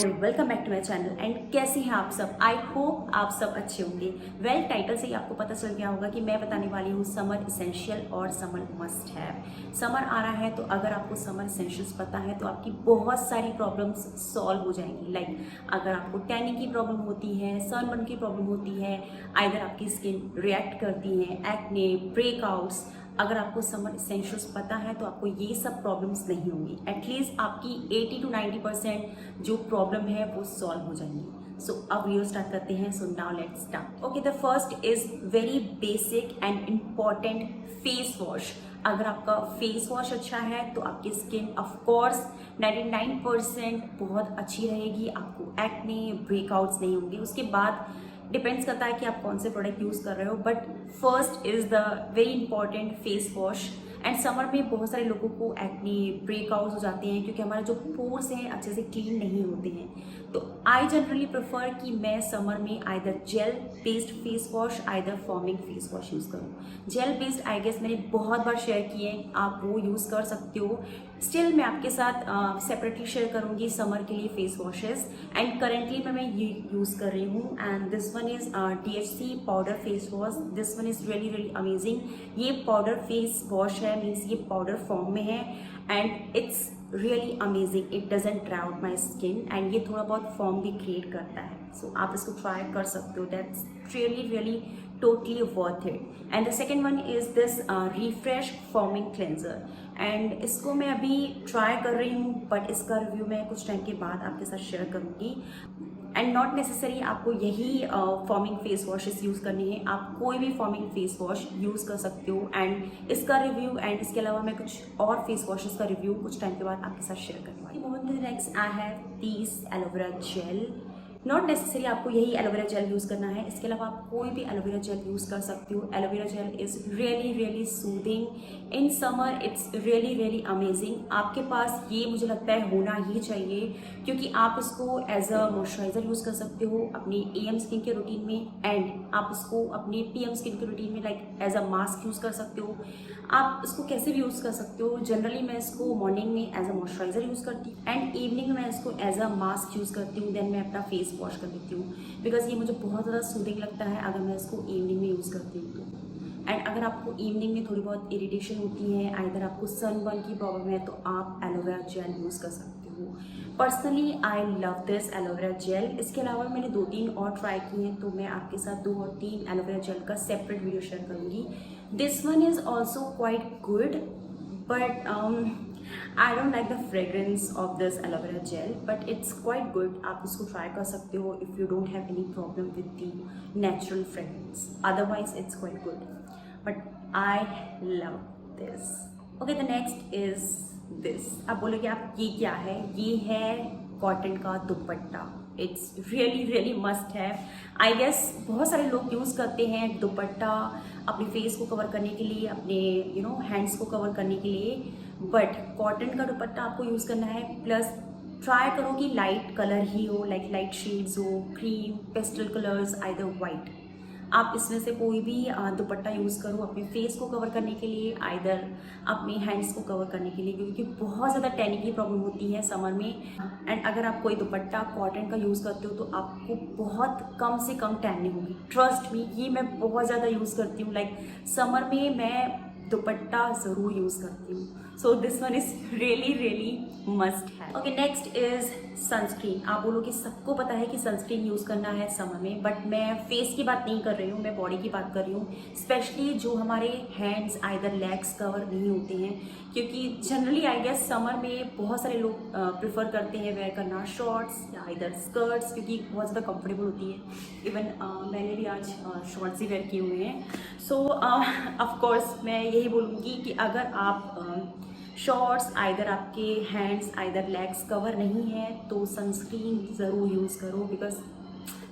And welcome back to my channel. And कैसे हैं आप सब? आई होप आप सब अच्छे होंगे। वेल, टाइटल से ही आपको पता चल गया होगा कि मैं बताने वाली हूँ समर इसेंशियल और समर मस्ट हैव। समर आ रहा है तो अगर आपको समर इसेंशियल्स पता है तो आपकी बहुत सारी प्रॉब्लम्स सॉल्व हो जाएंगी। लाइक अगर आपको टैनिंग की प्रॉब्लम होती है, सनबर्न की प्रॉब्लम होती है, आइदर आपकी स्किन रिएक्ट करती है, एक्ने, ब्रेकआउट्स, अगर आपको समर इसेंशियल्स पता है तो आपको ये सब प्रॉब्लम्स नहीं होंगी। एटलीस्ट आपकी 80 to 90% जो प्रॉब्लम है वो सॉल्व हो जाएंगी। सो अब वीडियो स्टार्ट करते हैं। So now let's start. Okay, the first is very basic and important face wash. अगर आपका फेस वॉश अच्छा है तो आपकी स्किन ऑफ कोर्स 99% बहुत अच्छी रहेगी, आपको एक्ने, ब्रेकआउट्स नहीं होंगे। उसके बाद डिपेंड्स करता है कि आप कौन से प्रोडक्ट यूज़ कर रहे हो, but first is the very important face wash. And summer में बहुत सारे लोगों को एक्ने, ब्रेकआउट्स हो जाते हैं क्योंकि हमारे जो पोर्स हैं अच्छे से क्लीन नहीं होते हैं। तो आई जनरली प्रेफर कि मैं समर में either gel based face wash, either forming face wash use करूँ। जेल बेस्ड आई गेस मैंने बहुत बार शेयर किए हैं, आप वो यूज़ कर सकते हो। स्टिल मैं आपके साथ सेपरेटली शेयर करूँगी समर के लिए फेस वॉशेस। एंड करेंटली मैं ये यूज़ कर रही हूँ and this one is THC powder face wash. This one is really really amazing. ये पाउडर फेस वॉश है, मीन्स ये पाउडर फॉर्म में है and it's really amazing. It doesn't dry out my skin and ये थोड़ा बहुत form भी create करता है। सो आप इसको ट्राई कर सकते हो। That's really really totally worth it. And the second one is this refresh foaming cleanser. And इसको मैं अभी ट्राई कर रही हूँ बट इसका रिव्यू मैं कुछ टाइम के बाद आपके साथ शेयर करूँगी। एंड नॉट नेसेसरी आपको यही फॉर्मिंग फेस वॉशेस यूज़ करनी है, आप कोई भी फॉर्मिंग फेस वॉश यूज़ कर सकते हो। एंड इसका रिव्यू एंड इसके अलावा मैं कुछ और फेस वॉशेस का रिव्यू कुछ टाइम के बाद आपके साथ शेयर करने वाली हूँ। Next I have this aloe vera gel. Not necessary आपको यही एलोवेरा जेल यूज़ करना है, इसके अलावा आप कोई भी एलोवेरा जेल यूज़ कर सकते हो। Aloe vera gel is really really soothing in summer, it's really really amazing. आपके पास ये मुझे लगता है होना ही चाहिए क्योंकि आप इसको एज अ मॉइस्चराइज़र यूज़ कर सकते हो अपनी AM स्किन के रूटीन में, एंड आप इसको अपने PM स्किन के रूटीन में like as a mask use कर सकते हो। आप इसको कैसे भी यूज़ कर सकते हो। जनरली मैं इसको मॉर्निंग में एज अ मॉइस्चराइज़र यूज़ करती हूँ एंड इवनिंग में मैं इसको एज अ मास्क यूज़ करती हूँ। देन मैं अपना फेस वॉश कर लेती हूँ बिकॉज ये मुझे बहुत ज़्यादा सूदिंग लगता है अगर मैं इसको इवनिंग में यूज़ करती हूँ तो। एंड अगर आपको इवनिंग में थोड़ी बहुत इरिटेशन होती है, आइदर आपको सनबर्न की प्रॉब्लम है, तो आप एलोवेरा जेल यूज़ कर सकते हो। Personally I love this aloe vera gel. इसके अलावा मैंने 2-3 और ट्राई किए हैं तो मैं आपके साथ 2 और 3 एलोवेरा जेल का सेपरेट वीडियो शेयर करूँगी। This one is also quite good but I don't like the fragrance of this aloe vera gel, but it's quite good. आप इसको try कर सकते हो if you don't have any problem with the natural fragrance. Otherwise, it's quite good. But I love this. Okay, the next is this. आप बोलोगे आप ये क्या है? ये है कॉटन का dupatta. It's really really must है। आई गेस बहुत सारे लोग यूज़ करते हैं दुपट्टा अपने फेस को कवर करने के लिए, अपने हैंड्स को कवर करने के लिए, बट कॉटन का दुपट्टा आपको यूज़ करना है। प्लस ट्राई करो कि लाइट कलर ही हो, लाइक लाइट शेड्स हो, cream, pastel colours, either white. आप इसमें से कोई भी दुपट्टा यूज़ करो अपने फेस को कवर करने के लिए, आइदर अपने हैंड्स को कवर करने के लिए, क्योंकि बहुत ज़्यादा टैनिंग की प्रॉब्लम होती है समर में। एंड अगर आप कोई दुपट्टा कॉटन का यूज़ करते हो तो आपको बहुत कम से कम टैनिंग होगी। ट्रस्ट मी, ये मैं बहुत ज़्यादा यूज़ करती हूँ। लाइक समर में मैं दुपट्टा ज़रूर यूज़ करती हूँ। So this one is really really must है। Okay, next is sunscreen. आप बोलोगे सबको पता है कि सनस्क्रीन यूज़ करना है समर में, बट मैं फेस की बात नहीं कर रही हूँ, मैं बॉडी की बात कर रही हूँ। स्पेशली जो हमारे हैंड्स आइदर लेग्स कवर नहीं होते हैं, क्योंकि जनरली आई गेस समर में बहुत सारे लोग प्रेफर करते हैं वेयर करना शॉर्ट्स या आइदर स्कर्ट्स, क्योंकि बहुत ज़्यादा कंफर्टेबल होती है। इवन मैंने भी आज शॉर्ट्स ही वेयर किए हुए हैं। सो ऑफकोर्स मैं यही बोलूँगी कि अगर आप शॉर्ट्स आइदर आपके हैंड्स आइदर लेग्स कवर नहीं है तो सनस्क्रीन ज़रूर यूज़ करो। बिकॉज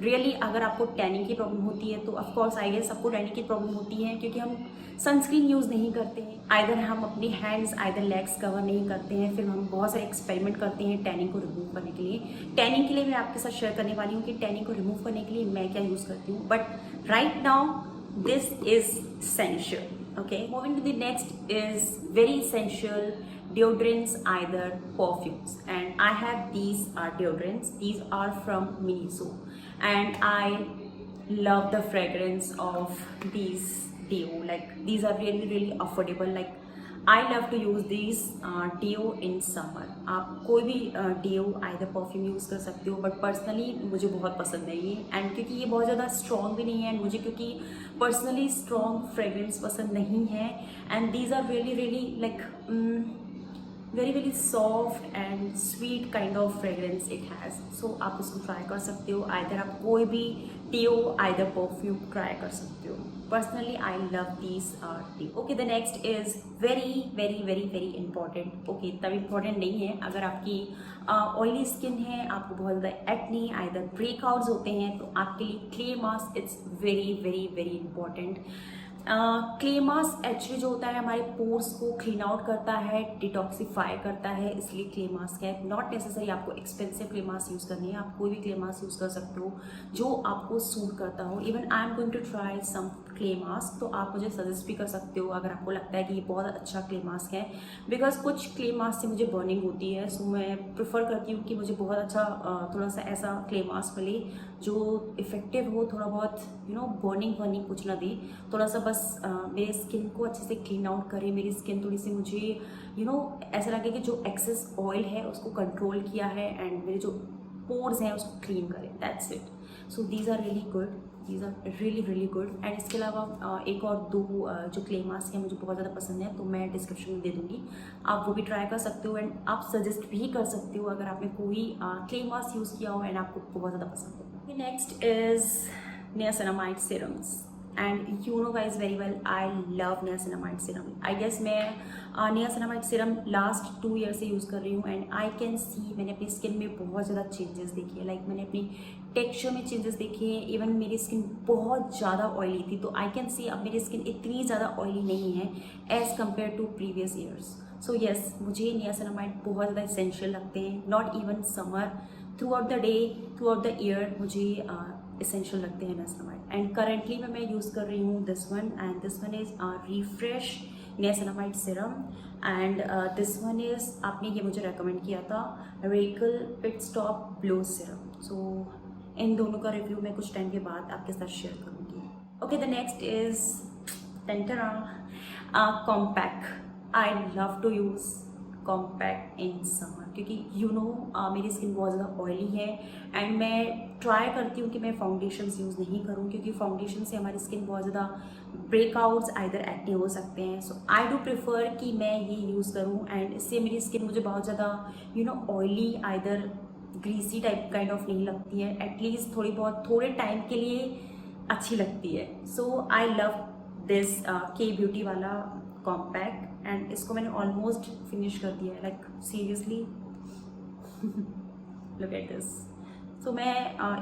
रियली अगर आपको टैनिंग की प्रॉब्लम होती है तो ऑफकोर्स आई गेस सबको टैनिंग की प्रॉब्लम होती है क्योंकि हम सनस्क्रीन यूज़ नहीं करते हैं, आइदर हम अपने हैंड्स आइदर लेग्स कवर नहीं करते हैं। फिर हम बहुत सारे एक्सपेरिमेंट करते हैं टैनिंग को रिमूव करने के लिए। टैनिंग के लिए मैं आपके साथ शेयर करने वाली हूँ कि टैनिंग को रिमूव करने के लिए मैं क्या यूज़ करती हूँ, but right now this is essential. Okay, moving to the next is very essential deodorants, either perfumes. And I have these deodorants. These are from Miniso, and I love the fragrance of these deo. Like these are really really affordable. Like I love to use these deo in summer. आप कोई भी deo either perfume use कर सकते हो, but personally मुझे बहुत पसंद है ये, एंड क्योंकि ये बहुत ज़्यादा स्ट्रॉन्ग भी नहीं है, एंड मुझे क्योंकि पर्सनली स्ट्रॉन्ग फ्रेगरेंस पसंद नहीं है, and these are really really like very very soft and sweet kind of fragrance it has. So आप इसको ट्राई कर सकते हो. आइदर आप कोई भी डीओ आइदर परफ्यूम ट्राई कर सकते हो. Personally I love these duo. Okay, the next is very very very very important. Okay, तब इम्पॉर्टेंट नहीं है. अगर आपकी ऑयली स्किन है, आपको बहुत ज़्यादा एक्ने आइदर ब्रेकआउट्स होते हैं, तो आपके लिए clay mask it's very very very important. Clay mask actually जो होता है हमारे पोर्स को क्लीन आउट करता है, डिटॉक्सीफाई करता है, इसलिए क्ले मास्क है. नॉट नेसेसरी आपको एक्सपेंसिव क्ले मास्क यूज़ करनी है. आप कोई भी क्ले मास्क यूज़ कर सकते हो जो आपको सूट करता हो. Even I am going to try some clay mask, तो आप मुझे सजेस्ट भी कर सकते हो अगर आपको लगता है कि ये बहुत अच्छा क्ले मास्क है. बिकॉज कुछ क्ले मास्क से मुझे बर्निंग होती है, सो मैं प्रेफर करती हूँ कि मुझे बहुत अच्छा थोड़ा सा ऐसा क्ले मास्क मिले जो इफेक्टिव हो, थोड़ा बहुत बर्निंग वर्निंग कुछ ना दे, थोड़ा सा बस मेरे स्किन को अच्छे से क्लीन आउट करे. मेरी स्किन थोड़ी सी मुझे ऐसा लगे कि जो एक्सेस ऑयल है उसको कंट्रोल किया है, एंड मेरे जो पोर्स हैं उसको क्लीन करे. That's it. So these are really good. These are really really good. And इसके अलावा एक और दो जो क्ले मास्क हैं मुझे बहुत ज़्यादा पसंद है, तो मैं डिस्क्रिप्शन में दे दूँगी, आप वो भी ट्राई कर सकते हो. एंड आप सजेस्ट भी कर सकते हो अगर आपने कोई क्ले मास्क यूज़ किया हो एंड आपको बहुत ज़्यादा पसंद हो. Next is niacinamide serums. And you know guys very well I love niacinamide serum. I guess मैं नियासिनामाइड सीरम लास्ट 2 ईयर से यूज़ कर रही हूँ, एंड आई कैन सी मैंने अपनी स्किन में बहुत ज़्यादा चेंजेस देखे हैं. लाइक मैंने अपनी टेक्सचर में चेंजेस देखे हैं. इवन मेरी स्किन बहुत ज़्यादा ऑयली थी, तो आई कैन सी अब मेरी स्किन इतनी ज़्यादा ऑयली नहीं है as compared to previous years. So yes, मुझे नियासिनामाइड बहुत ज़्यादा इसेंशियल लगते हैं. Not even summer, throughout the day, throughout the year मुझे इसेंशियल लगते हैं नियासिनामाइड. एंड करेंटली मैं यूज़ कर रही हूँ this one, and this one is refresh niacinamide serum. And this one is, आपने ये मुझे रेकमेंड किया था, recall pit stop glow serum. So इन दोनों का रिव्यू मैं कुछ टाइम के बाद आपके साथ शेयर करूँगी. Okay, the next is compact. I love to use compact in summer, क्योंकि मेरी स्किन बहुत ज़्यादा ऑयली है, एंड मैं ट्राई करती हूँ कि मैं फाउंडेशंस यूज़ नहीं करूँ, क्योंकि फाउंडेशन से हमारी स्किन बहुत ज़्यादा ब्रेकआउट्स आइदर एक्ने हो सकते हैं. सो आई डू प्रेफर कि मैं ये यूज़ करूँ, एंड इससे मेरी स्किन मुझे बहुत ज़्यादा oily either greasy type kind of नहीं लगती है. एटलीस्ट थोड़े टाइम के लिए अच्छी लगती है. So I love this Kay beauty वाला कॉम्पैक्ट, एंड इसको मैंने ऑलमोस्ट फिनिश कर दिया है. Like seriously look at this. So मैं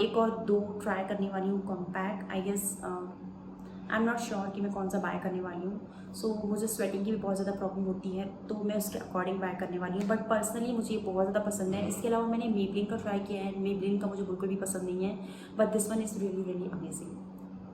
एक और 2 ट्राई करने वाली हूँ compact. I guess I am not sure कि मैं कौन सा बाय करने वाली हूँ. सो मुझे स्वेटिंग की भी बहुत ज़्यादा प्रॉब्लम होती है, तो मैं उसके अकॉर्डिंग बाय करने वाली हूँ. बट पर्सनली मुझे ये बहुत ज़्यादा पसंद है. इसके अलावा मैंने मेबलिन का ट्राई किया है, मेबलिन का मुझे बिल्कुल भी पसंद नहीं है. But this one is really really amazing,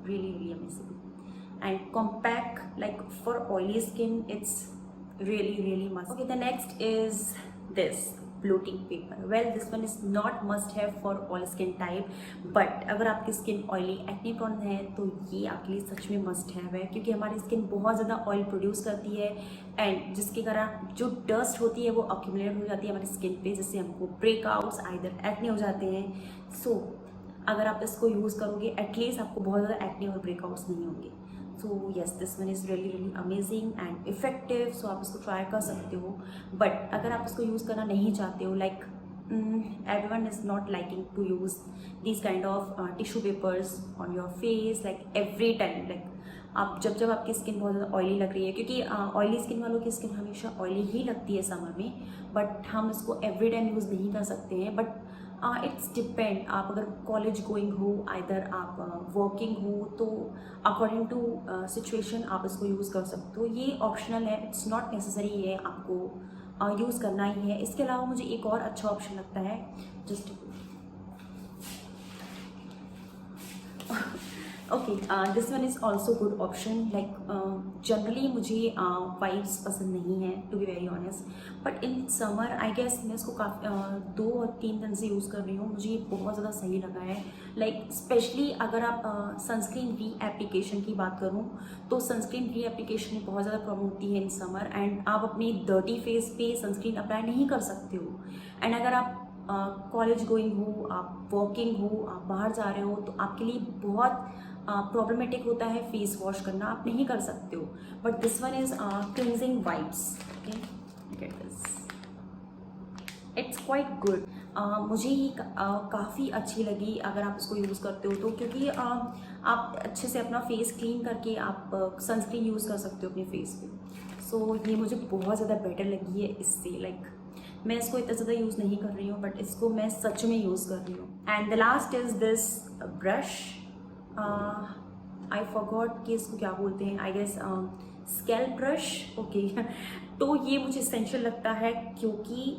really really amazing. And compact, like for oily skin, it's really really must. Okay, the next is this bloating paper. Well, this one is not must have for all skin type, but अगर आपकी skin oily acne prone है तो ये आपके लिए सच में must have है, क्योंकि हमारी स्किन बहुत ज़्यादा ऑयल प्रोड्यूस करती है, एंड जिसके कारण जो डस्ट होती है वो अक्यूमुलेट हो जाती है हमारी स्किन पे, जिससे हमको ब्रेकआउट्स आइदर एक्ने हो जाते हैं. सो अगर आप इसको यूज़ करोगे एटलीस्ट आपको बहुत ज़्यादा एक्ने और ब्रेकआउट्स नहीं होंगे. So yes, this one is really really amazing and effective. So आप इसको ट्राई कर सकते हो. बट अगर आप इसको यूज़ करना नहीं चाहते हो, like everyone is not liking to use these kind of tissue papers on your face like every time. like आप जब आपकी स्किन बहुत ज़्यादा ऑयली लग रही है, क्योंकि ऑयली स्किन वालों की स्किन हमेशा ऑयली ही लगती है समर में, बट हम इसको एवरी टाइम यूज़ नहीं कर सकते हैं. But it's depend. आप अगर कॉलेज गोइंग हो, आइदर आप वर्किंग हो, तो अकॉर्डिंग टू सिचुएशन आप इसको यूज़ कर सकते हो. ये ऑप्शनल है, इट्स नॉट नेसेसरी है आपको यूज़ करना ही है. इसके अलावा मुझे एक और अच्छा ऑप्शन लगता है, just okay, this one is also good option. Like generally मुझे वाइब्स पसंद नहीं है, to be very honest, but in summer I guess मैं इसको काफ़ी 2 और 3 दिन से यूज़ कर रही हूँ, मुझे ये बहुत ज़्यादा सही लगा है। लाइक स्पेशली अगर आप सनस्क्रीन री एप्लीकेशन की बात करूँ तो सनस्क्रीन री एप्लीकेशन में बहुत ज़्यादा प्रॉब्लम होती है इन समर, एंड आप अपनी डर्टी फेस पे सनस्क्रीन अप्लाई नहीं कर सकते हो। एंड अगर आप कॉलेज गोइंग हो, आप वर्किंग हो, आप बाहर जा रहे हो, तो आपके लिए बहुत प्रॉब्लमेटिक होता है फेस वॉश करना, आप नहीं कर सकते हो। But this one is cleansing vibes. Okay, get this, it's quite good. मुझे ये काफ़ी अच्छी लगी अगर आप इसको यूज़ करते हो तो, क्योंकि आप अच्छे से अपना फेस क्लीन करके आप सनस्क्रीन यूज़ कर सकते हो अपने फेस पे। सो ये मुझे बहुत ज़्यादा बेटर लगी है इससे। लाइक मैं इसको इतना ज़्यादा यूज़ नहीं कर रही हूँ, बट इसको मैं सच में यूज़ कर रही हूँ। And the last is this brush. I forgot कि इसको क्या बोलते हैं, I guess scalp brush. Okay, तो ये मुझे इसेंशियल लगता है क्योंकि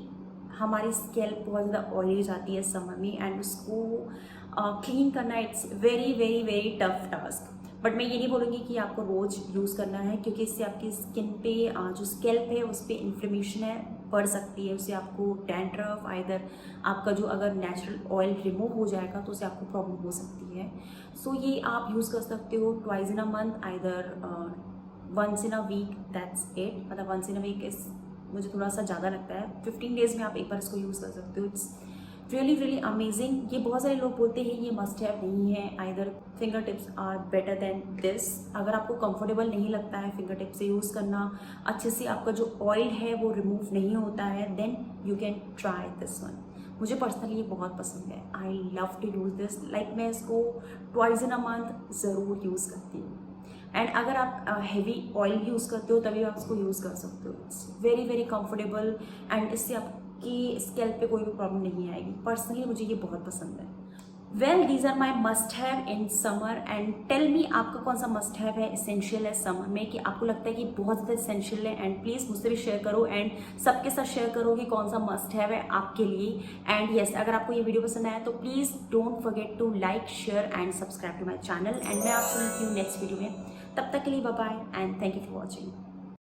हमारी स्कैल्प बहुत ज़्यादा ऑयली जाती है समर में, एंड उसको क्लीन करना it's very very very tough task. But मैं ये नहीं बोलूँगी कि आपको रोज़ यूज़ करना है, क्योंकि इससे आपकी स्किन पे जो स्कैल्प है उस पर इन्फ्लेमेशन है बढ़ सकती है, उससे आपको डैंड्रफ, आइदर आपका जो अगर नेचुरल ऑयल रिमूव हो जाएगा तो उससे आपको प्रॉब्लम हो सकती है। सो ये आप यूज़ कर सकते हो twice in a month, either once in a week, that's it. मतलब वंस इन अ वीक इस मुझे थोड़ा सा ज़्यादा लगता है, 15 डेज़ में आप एक बार इसको यूज़ कर सकते हो। It's really really amazing. ये बहुत सारे लोग बोलते हैं ये मस्ट हैव नहीं है, either finger tips are better than this. अगर आपको कंफर्टेबल नहीं लगता है फिंगर टिप से यूज़ करना, अच्छे से आपका जो ऑयल है वो रिमूव नहीं होता है, then you can try this one. मुझे पर्सनली ये बहुत पसंद है, I love to use this. Like मैं इसको ट्वाइस इन अ मंथ ज़रूर यूज़ करती हूँ। एंड अगर आप हैवी ऑयल यूज़ करते हो तभी आप इसको यूज़ कर सकते हो। It's very very comfortable, and इससे आपकी स्कैल्प पे कोई भी प्रॉब्लम नहीं आएगी। पर्सनली मुझे ये बहुत पसंद है। Well, these are my must have in summer, and tell me आपका कौन सा मस्ट हैव है, इसेंशियल है समर में, कि आपको लगता है कि बहुत ज़्यादा इसेंशियल है। एंड प्लीज़ मुझसे भी शेयर करो, एंड सबके साथ शेयर करो कि कौन सा मस्ट हैव है आपके लिए। एंड येस, अगर आपको ये वीडियो पसंद आया तो please don't forget to like, share and subscribe to my channel. And मैं आपसे मिलती हूँ नेक्स्ट वीडियो में। तब तक के लिए bye bye, and thank you for watching.